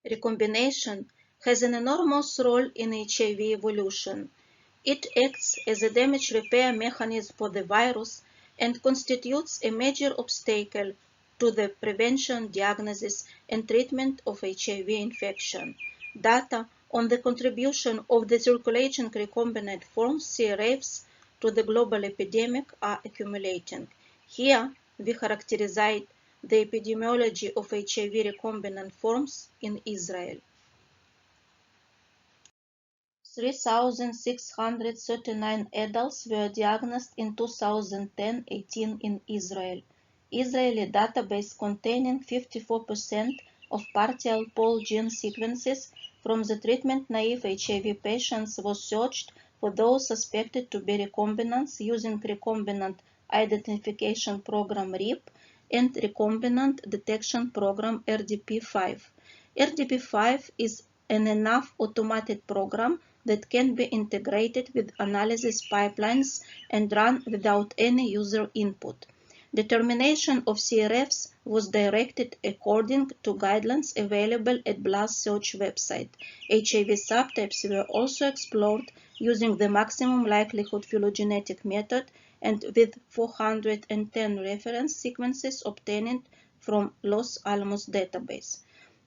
Recombination has an enormous role in HIV evolution. It acts as a damage repair mechanism for the virus and constitutes a major obstacle to the prevention, diagnosis, and treatment of HIV infection. Data on the contribution of the circulating recombinant forms CRFs to the global epidemic are accumulating. Here, we characterized the epidemiology of HIV recombinant forms in Israel. 3,639 adults were diagnosed in 2010-18 in Israel. Israeli database containing 54% of partial pol gene sequences from the treatment-naive HIV patients was searched for those suspected to be recombinants using Recombinant Identification Program RIP and Recombinant Detection Program RDP5. RDP5 is an enough automated program that can be integrated with analysis pipelines and run without any user input. Determination of CRFs was directed according to guidelines available at BLAST search website. HIV subtypes were also explored using the maximum likelihood phylogenetic method and with 410 reference sequences obtained from Los Alamos database.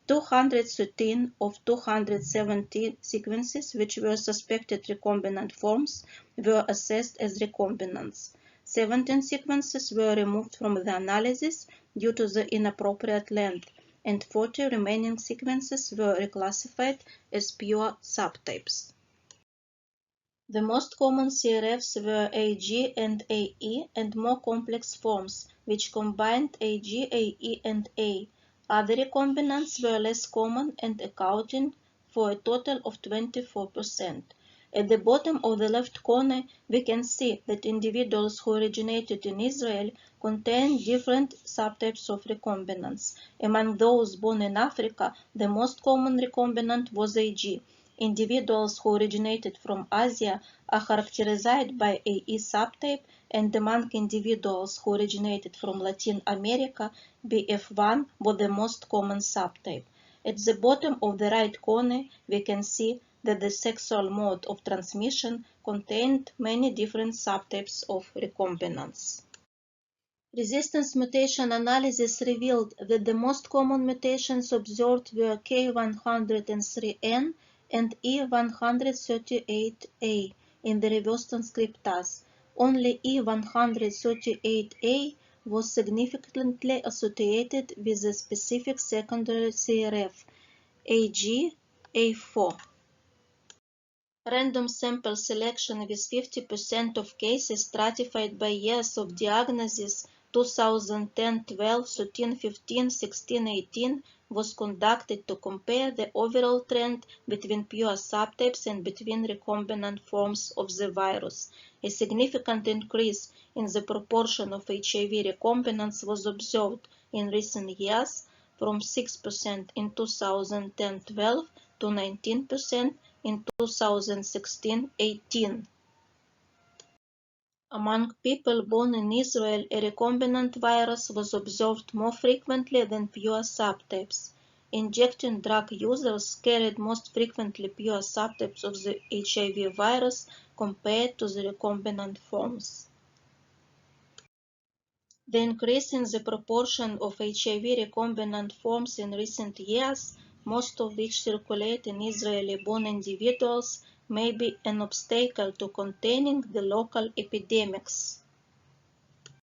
213 of 270 sequences which were suspected recombinant forms were assessed as recombinants. 17 sequences were removed from the analysis due to the inappropriate length, and 40 remaining sequences were reclassified as pure subtypes. The most common CRFs were AG and AE and more complex forms, which combined AG, AE, and A. Other recombinants were less common and accounting for a total of 24%. At the bottom of the left corner, we can see that individuals who originated in Israel contain different subtypes of recombinants. Among those born in Africa, the most common recombinant was AG. Individuals who originated from Asia are characterized by AE subtype, and among individuals who originated from Latin America, BF1 was the most common subtype. At the bottom of the right corner, we can see that the sexual mode of transmission contained many different subtypes of recombinants. Resistance mutation analysis revealed that the most common mutations observed were K103N and E138A in the reverse transcriptase. Only E138A was significantly associated with a specific secondary CRF, AG-A4. Random sample selection with 50% of cases stratified by years of diagnosis 2010, 12, 13, 15, 16, 18 was conducted to compare the overall trend between pure subtypes and between recombinant forms of the virus. A significant increase in the proportion of HIV recombinants was observed in recent years from 6% in 2010-12 to 19% in 2016-18. Among people born in Israel, a recombinant virus was observed more frequently than pure subtypes. Injection drug users carried most frequently pure subtypes of the HIV virus compared to the recombinant forms. The increase in the proportion of HIV recombinant forms in recent years, most of which circulate in Israeli-born individuals, may be an obstacle to containing the local epidemics.